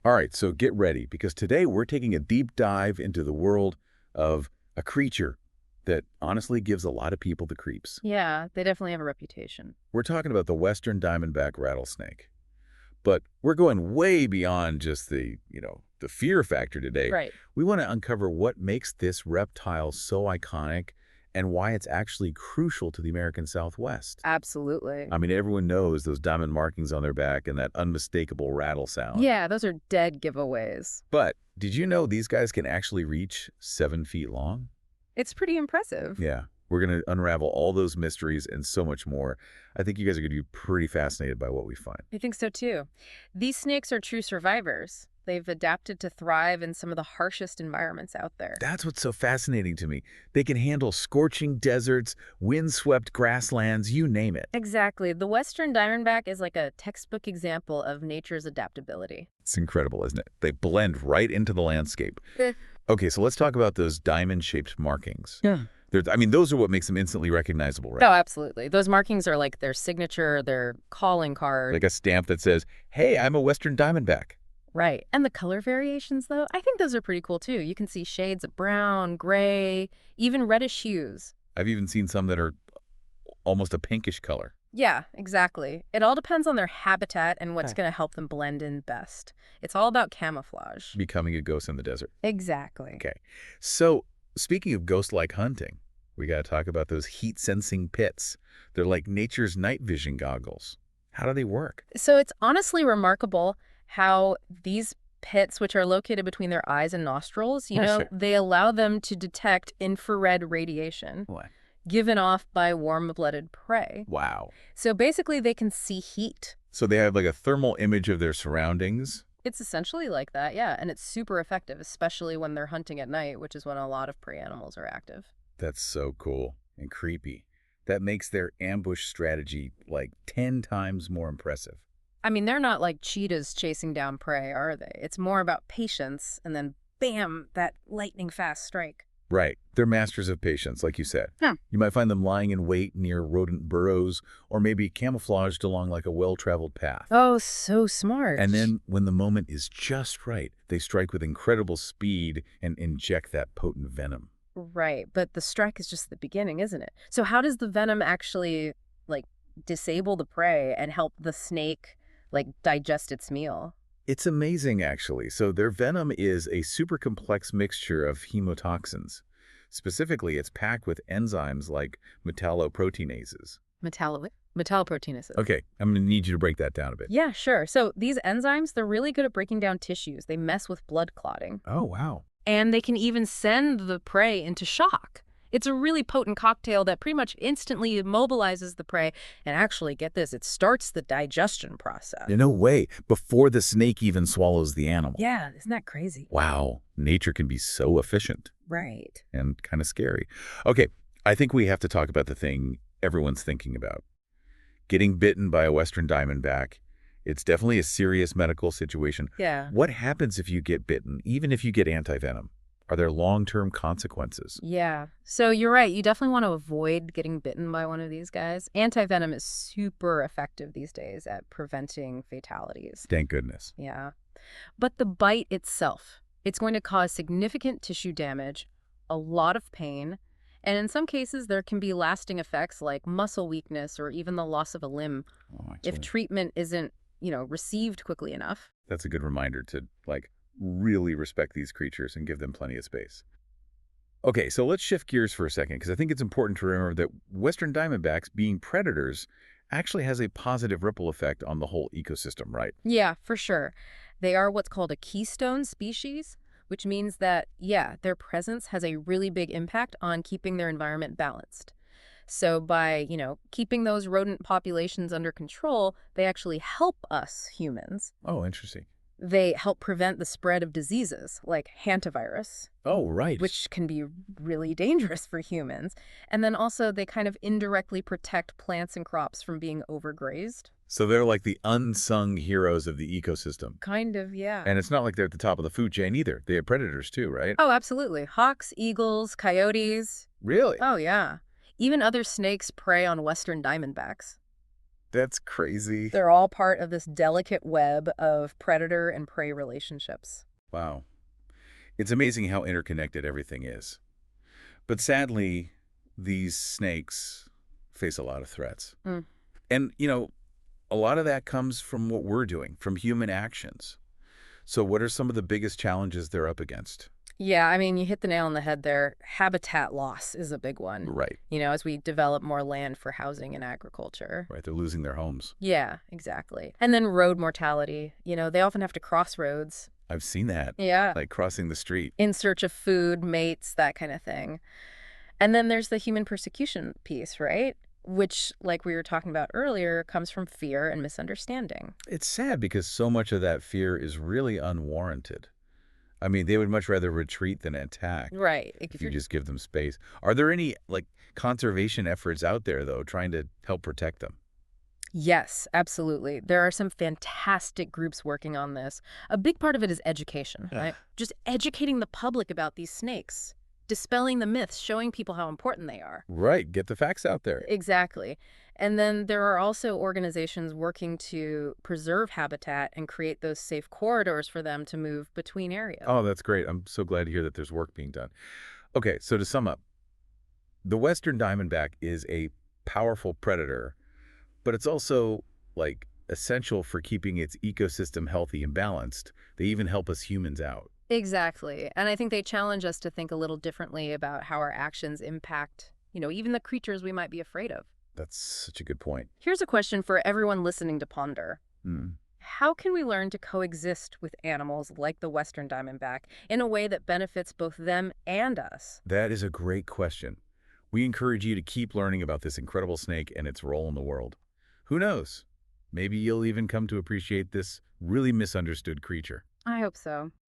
All right, so get ready, because today we're taking a deep dive into the world of a creature that honestly gives a lot of people the creeps. Yeah, they definitely have a reputation. We're talking about the Western Diamondback Rattlesnake. But we're going way beyond just the fear factor today. Right. We want to uncover what makes this reptile so iconic and why it's actually crucial to the American Southwest. Absolutely. I mean, everyone knows those diamond markings on their back and that unmistakable rattle sound. Yeah, those are dead giveaways. But did you know these guys can actually reach 7 feet long? It's pretty impressive. Yeah. We're going to unravel all those mysteries and so much more. I think you guys are going to be pretty fascinated by what we find. I think so too. These snakes are true survivors. They've adapted to thrive in some of the harshest environments out there. That's what's so fascinating to me. They can handle scorching deserts, windswept grasslands, you name it. Exactly. The Western Diamondback is like a textbook example of nature's adaptability. It's incredible, isn't it? They blend right into the landscape. Eh. Okay, so let's talk about those diamond-shaped markings. Yeah. I mean, those are what makes them instantly recognizable, right? Oh, absolutely. Those markings are like their signature, their calling card. Like a stamp that says, hey, I'm a Western Diamondback. Right. And the color variations, though, I think those are pretty cool, too. You can see shades of brown, gray, even reddish hues. I've even seen some that are almost a pinkish color. Yeah, exactly. It all depends on their habitat and what's Huh. going to help them blend in best. It's all about camouflage. Becoming a ghost in the desert. Exactly. Okay. So, speaking of ghost-like hunting, we got to talk about those heat-sensing pits. They're like nature's night vision goggles. How do they work? So it's honestly remarkable how these pits, which are located between their eyes and nostrils, Yeah, sure. they allow them to detect infrared radiation What? given off by warm-blooded prey. Wow. So basically, they can see heat. So they have like a thermal image of their surroundings. It's essentially like that, yeah, and it's super effective, especially when they're hunting at night, which is when a lot of prey animals are active. That's so cool and creepy. That makes their ambush strategy like 10 times more impressive. I mean, they're not like cheetahs chasing down prey, are they? It's more about patience and then, bam, that lightning-fast strike. Right. They're masters of patience, like you said. Yeah. You might find them lying in wait near rodent burrows or maybe camouflaged along like a well-traveled path. Oh, so smart. And then when the moment is just right, they strike with incredible speed and inject that potent venom. Right, but the strike is just the beginning, isn't it? So how does the venom actually, like, disable the prey and help the snake, like, digest its meal? It's amazing, actually. So their venom is a super complex mixture of hemotoxins. Specifically, it's packed with enzymes like metalloproteinases. Metalloproteinases. Okay, I'm going to need you to break that down a bit. Yeah, sure. So these enzymes, they're really good at breaking down tissues. They mess with blood clotting. Oh, wow. And they can even send the prey into shock. It's a really potent cocktail that pretty much instantly immobilizes the prey. And actually, get this, it starts the digestion process. No way. Before the snake even swallows the animal. Yeah, isn't that crazy? Wow. Nature can be so efficient Right. and kind of scary. Okay, I think we have to talk about the thing everyone's thinking about. Getting bitten by a Western Diamondback. It's definitely a serious medical situation. Yeah. What happens if you get bitten, even if you get antivenom? Are there long-term consequences? Yeah. So you're right. You definitely want to avoid getting bitten by one of these guys. Antivenom is super effective these days at preventing fatalities. Thank goodness. Yeah. But the bite itself, it's going to cause significant tissue damage, a lot of pain, and in some cases there can be lasting effects like muscle weakness or even the loss of a limb Oh, if treatment isn't, received quickly enough. that's a good reminder to, really respect these creatures and give them plenty of space. Okay, so let's shift gears for a second, because I think it's important to remember that Western Diamondbacks, being predators, actually has a positive ripple effect on the whole ecosystem, right? Yeah, for sure. They are what's called a keystone species, which means that, yeah, their presence has a really big impact on keeping their environment balanced. So by, keeping those rodent populations under control, they actually help us humans. Oh, interesting. They help prevent the spread of diseases like hantavirus, Oh, right. which can be really dangerous for humans. And then also they kind of indirectly protect plants and crops from being overgrazed. So they're like the unsung heroes of the ecosystem. Kind of, yeah. And it's not like they're at the top of the food chain either. They have predators too, right? Oh, absolutely. Hawks, eagles, coyotes. Really? Oh, yeah. Even other snakes prey on Western diamondbacks. That's crazy. They're all part of this delicate web of predator and prey relationships. Wow. It's amazing how interconnected everything is. But sadly, these snakes face a lot of threats. Mm. And, a lot of that comes from what we're doing, from human actions. So what are some of the biggest challenges they're up against? Yeah, I mean, you hit the nail on the head there. Habitat loss is a big one, Right, as we develop more land for housing and agriculture. right. They're losing their homes. Yeah, exactly. And then road mortality. They often have to cross roads. I've seen that, Yeah. like crossing the street. In search of food, mates, that kind of thing. And then there's the human persecution piece, right? Which, like we were talking about earlier, comes from fear and misunderstanding. It's sad because so much of that fear is really unwarranted. I mean, they would much rather retreat than attack Right. if you just give them space. Are there any, conservation efforts out there, though, trying to help protect them? Yes, absolutely. There are some fantastic groups working on this. A big part of it is education, Yeah. right? Just educating the public about these snakes, dispelling the myths, showing people how important they are. Right, get the facts out there. Exactly. And then there are also organizations working to preserve habitat and create those safe corridors for them to move between areas. Oh, that's great. I'm so glad to hear that there's work being done. Okay, so to sum up, the Western Diamondback is a powerful predator, but it's also, essential for keeping its ecosystem healthy and balanced. They even help us humans out. Exactly. And I think they challenge us to think a little differently about how our actions impact, even the creatures we might be afraid of. That's such a good point. Here's a question for everyone listening to ponder. Hmm. How can we learn to coexist with animals like the Western Diamondback in a way that benefits both them and us? That is a great question. We encourage you to keep learning about this incredible snake and its role in the world. Who knows? Maybe you'll even come to appreciate this really misunderstood creature. I hope so.